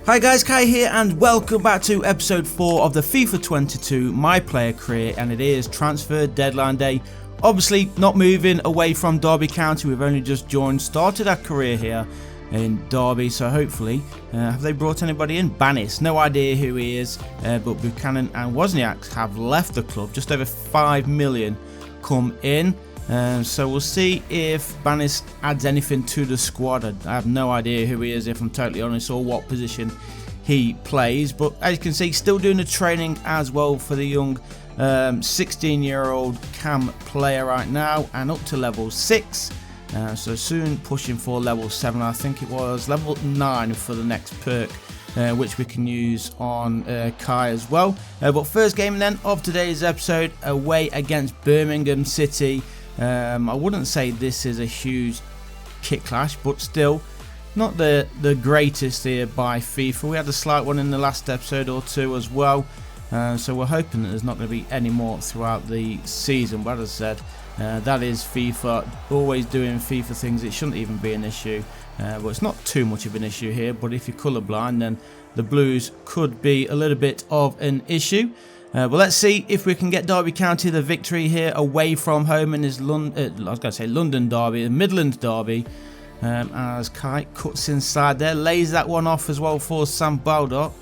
Hi guys, Kai here and welcome back to episode 4 of the FIFA 22 My Player Career, and it is transfer deadline day. Obviously not moving away from Derby County, we've only just started our career here in Derby, so hopefully, have they brought anybody in? Banis, no idea who he is, but Buchanan and Wozniak have left the club, just over 5 million come in. So we'll see if Banis adds anything to the squad. I have no idea who he is, if I'm totally honest, or what position he plays. But as you can see, still doing the training as well for the young 16-year-old Cam player right now, and up to level 6. So soon pushing for level 7. I think it was level 9 for the next perk, which we can use on Kai as well. But first game then of today's episode, away against Birmingham City. I wouldn't say this is a huge kit clash, but still not the greatest here by FIFA. We had a slight one in the last episode or two as well, so we're hoping that there's not going to be any more throughout the season. But as I said, that is FIFA, always doing FIFA things. It shouldn't even be an issue, but it's not too much of an issue here. But if you're colourblind, then the blues could be a little bit of an issue. Well, let's see if we can get Derby County the victory here away from home in his London derby, the Midlands derby. As Kai cuts inside there, lays that one off as well for Sam Baldock.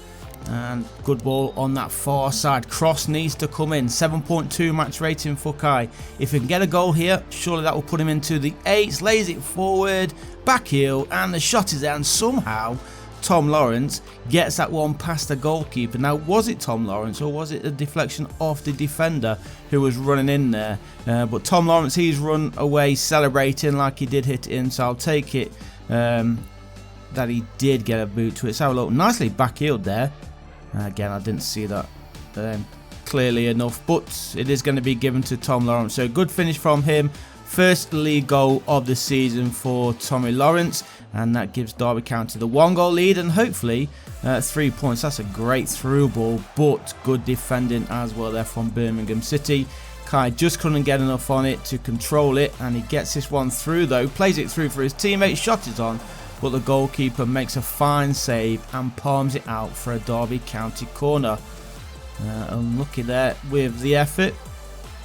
And good ball on that far side. Cross needs to come in. 7.2 match rating for Kai. If he can get a goal here, surely that will put him into the 8s. Lays it forward, back heel, and the shot is there. And somehow Tom Lawrence gets that one past the goalkeeper. Now, was it Tom Lawrence or was it a deflection off the defender who was running in there? But Tom Lawrence, he's run away celebrating like he did hit it in, so I'll take it that he did get a boot to it. So look, nicely back-heeled there. Again, I didn't see that clearly enough, but it is going to be given to Tom Lawrence. So good finish from him. First league goal of the season for Tommy Lawrence, and that gives Derby County the 1-goal lead and hopefully 3 points. That's a great through ball, but good defending as well there from Birmingham City. Kai just couldn't get enough on it to control it, and he gets this one through though, plays it through for his teammate, shot is on, but the goalkeeper makes a fine save and palms it out for a Derby County corner. Unlucky there with the effort,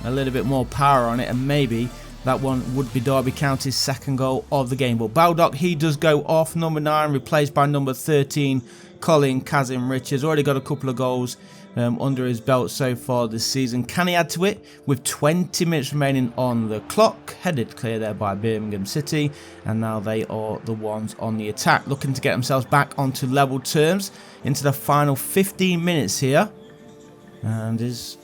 a little bit more power on it, and maybe that one would be Derby County's second goal of the game. But Baldock, he does go off. Number 9 replaced by number 13, Colin Kazim Richards. Already got a couple of goals under his belt so far this season. Can he add to it? With 20 minutes remaining on the clock. Headed clear there by Birmingham City. And now they are the ones on the attack, looking to get themselves back onto level terms into the final 15 minutes here. And is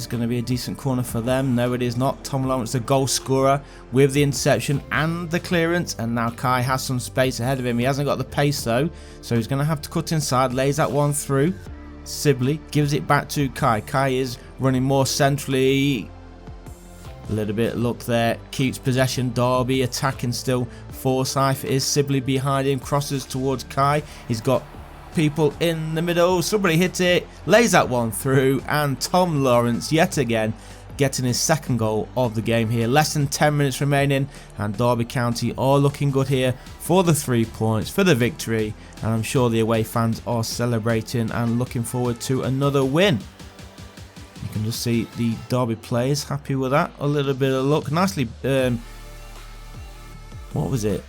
going to be a decent corner for them? No, it is not. Tom Lawrence, the goal scorer, with the interception and the clearance, and now Kai has some space ahead of him. He hasn't got the pace though, so he's going to have to cut inside. Lays that one through. Sibley gives it back to Kai. Kai is running more centrally. A little bit of luck there. Keeps possession. Derby attacking still. Forsyth is Sibley behind him. Crosses towards Kai. He's got people in the middle, somebody hit it, lays that one through, and Tom Lawrence yet again getting his second goal of the game here. Less than 10 minutes remaining, and Derby County are looking good here for the 3 points, for the victory, and I'm sure the away fans are celebrating and looking forward to another win. You can just see the Derby players happy with that. A little bit of luck, nicely what was it,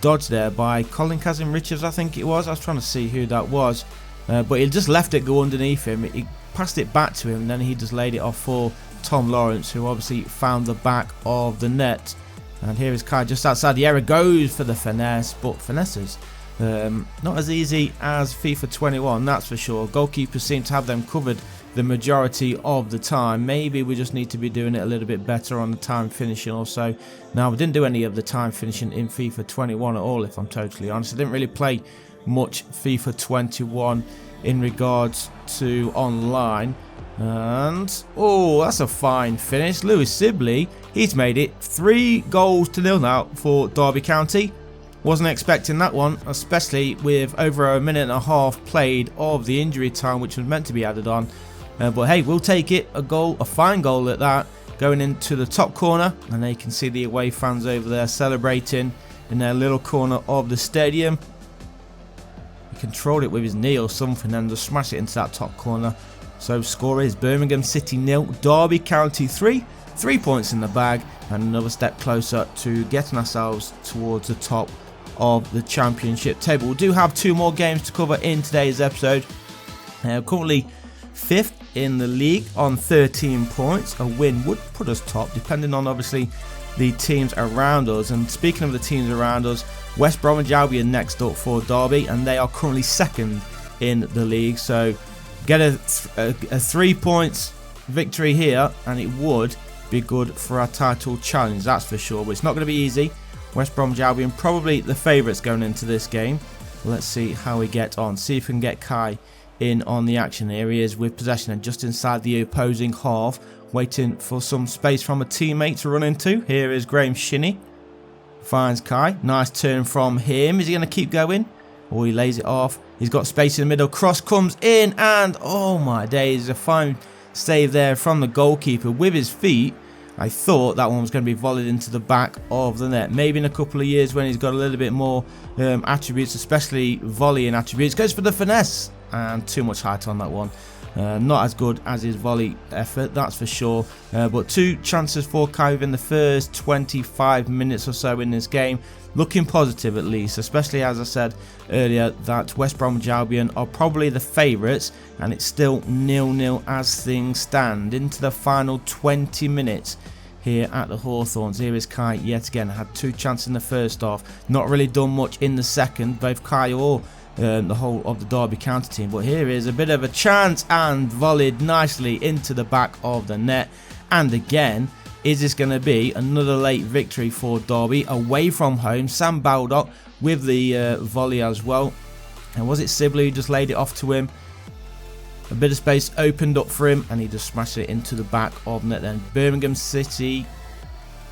dodged there by Colin Kazim Richards, I think it was. I was trying to see who that was, but he just left it go underneath him. He passed it back to him, and then he just laid it off for Tom Lawrence, who obviously found the back of the net. And here is Kai just outside the area, goes for the finesse, but finesses not as easy as FIFA 21, that's for sure. Goalkeepers seem to have them covered the majority of the time. Maybe we just need to be doing it a little bit better on the time finishing or so. Now, we didn't do any of the time finishing in FIFA 21 at all, if I'm totally honest. I didn't really play much FIFA 21 in regards to online. And oh, that's a fine finish. Lewis Sibley, he's made it 3-0 now for Derby County. Wasn't expecting that one, especially with over a minute and a half played of the injury time, which was meant to be added on. But hey, we'll take it. A goal, a fine goal at that, going into the top corner, and there you can see the away fans over there celebrating. in their little corner of the stadium. He controlled it with his knee or something and just smashed it into that top corner. So score is Birmingham City 0, Derby County 3. 3 points in the bag and another step closer to getting ourselves towards the top of the championship table. We do have 2 more games to cover in today's episode. Currently 5th in the league on 13 points. A win would put us top, depending on obviously the teams around us. And speaking of the teams around us, West Bromwich Albion next up for Derby, and they are currently 2nd in the league. So get a 3 points victory here and it would be good for our title challenge, that's for sure. But it's not going to be easy. West Bromwich Albion probably the favourites going into this game. Let's see how we get on. See if we can get Kai in on the action. Here he is with possession and just inside the opposing half, waiting for some space from a teammate to run into. Here is Graham Shinney. Finds Kai. Nice turn from him. Is he going to keep going? Or he lays it off. He's got space in the middle. Cross comes in and oh my days, a fine save there from the goalkeeper with his feet. I thought that one was going to be volleyed into the back of the net. Maybe in a couple of years when he's got a little bit more attributes, especially volleying attributes. Goes for the finesse and too much height on that one. Not as good as his volley effort, that's for sure. But 2 chances for Kai within the first 25 minutes or so in this game. Looking positive at least, especially as I said earlier that West Bromwich Albion are probably the favourites, and it's still 0-0 as things stand into the final 20 minutes here at the Hawthorns. Here is Kai yet again. Had 2 chances in the first half, not really done much in the second, both Kai or the whole of the Derby County team. But here is a bit of a chance and volleyed nicely into the back of the net. And again, is this going to be another late victory for Derby away from home? Sam Baldock with the volley as well. And was it Sibley who just laid it off to him? A bit of space opened up for him and he just smashed it into the back of net. Then Birmingham City,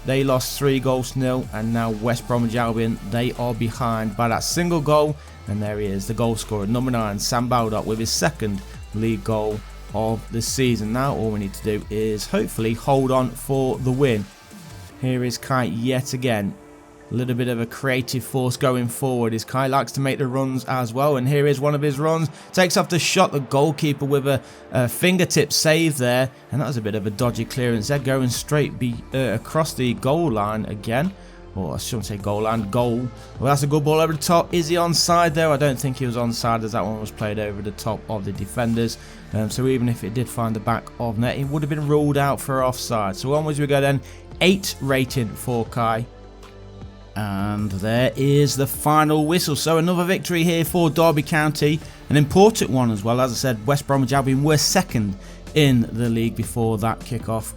they lost 3-0, and now West Bromwich Albion, they are behind by that single goal. And there he is, the goal scorer, number 9, Sam Baldock, with his 2nd league goal of the season. Now all we need to do is hopefully hold on for the win. Here is Kai yet again. A little bit of a creative force going forward. As Kai likes to make the runs as well, and here is one of his runs. Takes off the shot, the goalkeeper with a fingertip save there, and that was a bit of a dodgy clearance there, going straight across the goal line again. Or I shouldn't say goal line, goal. Well, that's a good ball over the top. Is he onside there? I don't think he was onside, as that one was played over the top of the defenders. So even if it did find the back of net, it would have been ruled out for offside. So onwards we go then. 8 rating for Kai. And there is the final whistle. So another victory here for Derby County. An important one as well. As I said, West Bromwich Albion were 2nd in the league before that kickoff.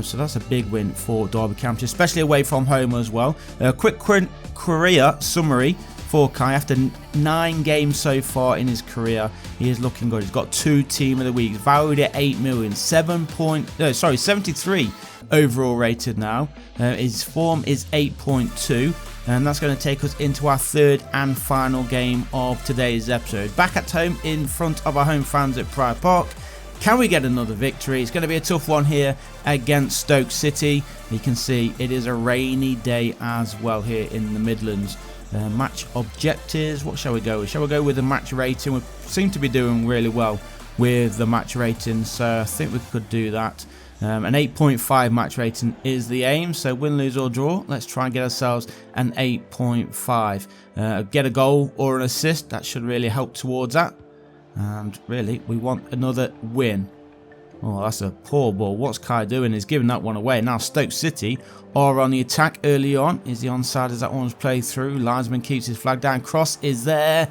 So that's a big win for Derby County, especially away from home as well. A quick career summary for Kai. After 9 games so far in his career, he is looking good. He's got 2 Team of the Week, valued at 8 million, 73 overall rated now. His form is 8.2, and that's going to take us into our 3rd and final game of today's episode. Back at home in front of our home fans at Pride Park. Can we get another victory? It's going to be a tough one here against Stoke City. You can see it is a rainy day as well here in the Midlands. Match objectives, what shall we go with? Shall we go with the match rating? We seem to be doing really well with the match rating, so I think we could do that. An 8.5 match rating is the aim, so win, lose or draw. Let's try and get ourselves an 8.5. Get a goal or an assist, that should really help towards that. And really, we want another win. Oh, that's a poor ball. What's Kai doing? He's giving that one away. Now Stoke City are on the attack early on. Is he onside as that one's played through? Linesman keeps his flag down. Cross is there.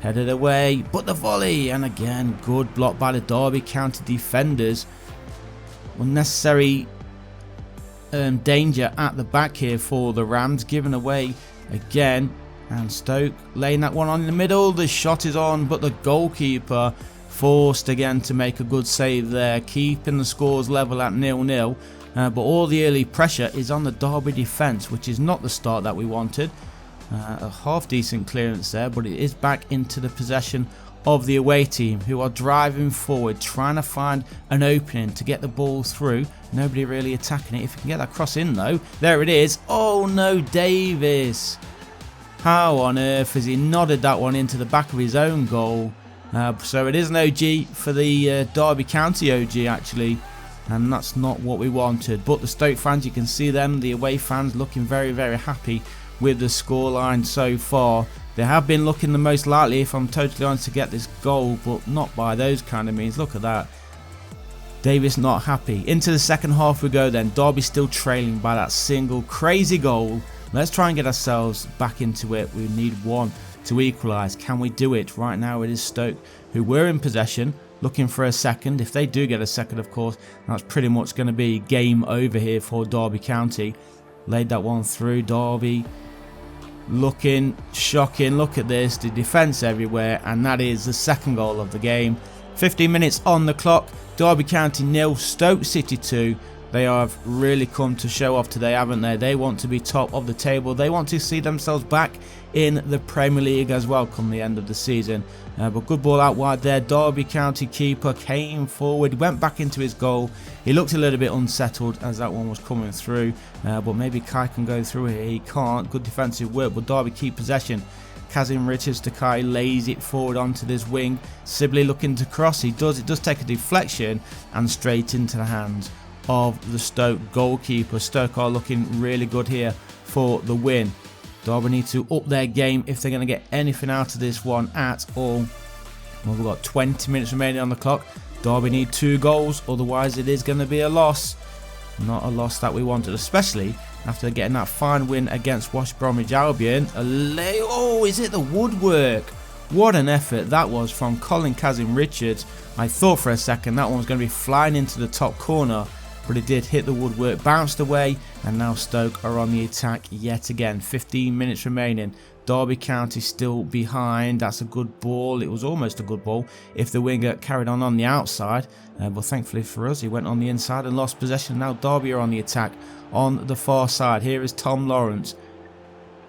Headed away. But the volley. And again, good block by the Derby County defenders. Unnecessary danger at the back here for the Rams. Given away again. And Stoke laying that one on in the middle. The shot is on, but the goalkeeper forced again to make a good save there, keeping the scores level at 0-0. But all the early pressure is on the Derby defence, which is not the start that we wanted. A half decent clearance there, but it is back into the possession of the away team, who are driving forward, trying to find an opening to get the ball through. Nobody really attacking it. If you can get that cross in though, there it is. Oh no, Davis. How on earth has he nodded that one into the back of his own goal? So it is an OG for the Derby County OG actually, and that's not what we wanted. But the Stoke fans, you can see them, the away fans, looking very, very happy with the scoreline so far. They have been looking the most likely, if I'm totally honest, to get this goal, but not by those kind of means. Look at that. Davis not happy. Into the second half we go then. Derby still trailing by that single crazy goal. Let's try and get ourselves back into it. We need one to equalise. Can we do it? Right now it is Stoke who were in possession, looking for a second. If they do get a second, of course, that's pretty much going to be game over here for Derby County. Laid that one through. Derby looking shocking. Look at this, the defence everywhere, and that is the second goal of the game. 15 minutes on the clock. Derby County 0, Stoke City 2. They have really come to show off today, haven't they? They want to be top of the table. They want to see themselves back in the Premier League as well come the end of the season. But good ball out wide there. Derby County keeper came forward, went back into his goal. He looked a little bit unsettled as that one was coming through. But maybe Kai can go through here. He can't. Good defensive work, but Derby keep possession. Kazim Richards to Kai, lays it forward onto this wing. Sibley looking to cross. He does. It does take a deflection and straight into the hands of the Stoke goalkeeper. Stoke are looking really good here for the win. Derby need to up their game if they're going to get anything out of this one at all. Well, we've got 20 minutes remaining on the clock. Derby need 2 goals, otherwise it is going to be a loss. Not a loss that we wanted, especially after getting that fine win against West Bromwich Albion. Oh, is it the woodwork? What an effort that was from Colin Kazim Richards. I thought for a second that one was going to be flying into the top corner, but it did hit the woodwork, bounced away, and now Stoke are on the attack yet again. 15 minutes remaining. Derby County still behind. That's a good ball. It was almost a good ball if the winger carried on the outside. But thankfully for us, he went on the inside and lost possession. Now Derby are on the attack on the far side. Here is Tom Lawrence.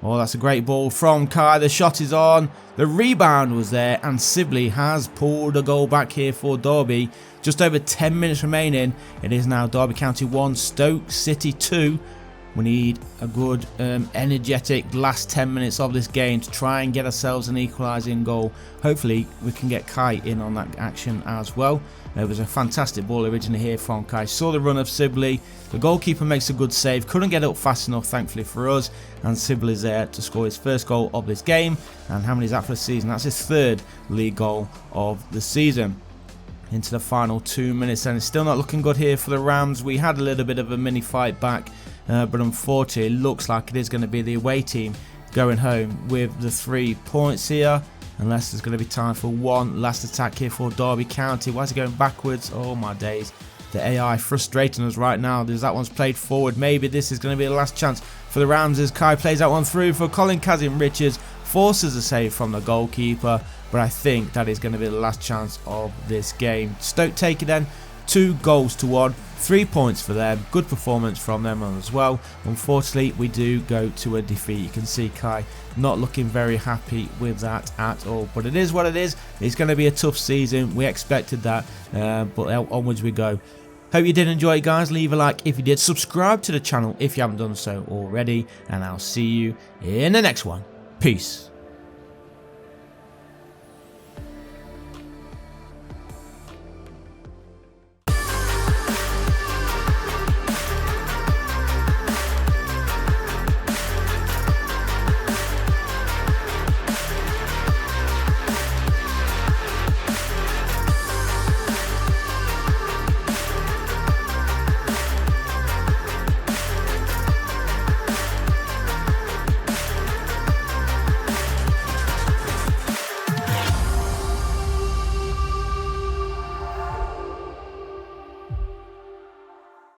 Oh, that's a great ball from Kai. The shot is on. The rebound was there, and Sibley has pulled a goal back here for Derby. Just over 10 minutes remaining. It is now Derby County 1, Stoke City 2. We need a good, energetic last 10 minutes of this game to try and get ourselves an equalising goal. Hopefully, we can get Kai in on that action as well. It was a fantastic ball originally here from Kai. Saw the run of Sibley. The goalkeeper makes a good save. Couldn't get up fast enough, thankfully for us. And Sibley's there to score his first goal of this game. And how many is that for the season? That's his 3rd league goal of the season. Into the final 2 minutes, and it's still not looking good here for the Rams. We had a little bit of a mini fight back, but unfortunately it looks like it is going to be the away team going home with the 3 points here, unless there's going to be time for one last attack here for Derby County. Why is it going backwards? Oh my days. The AI frustrating us right now. There's that one's played forward. Maybe this is going to be the last chance for the Rams as Kai plays that one through for Colin Kazim Richards. Forces a save from the goalkeeper, but I think that is going to be the last chance of this game. Stoke take it then, 2-1, 3 points for them. Good performance from them as well. Unfortunately, we do go to a defeat. You can see Kai not looking very happy with that at all, but it is what it is. It's going to be a tough season. We expected that, but onwards we go. Hope you did enjoy it, guys. Leave a like if you did. Subscribe to the channel if you haven't done so already, and I'll see you in the next one. Peace.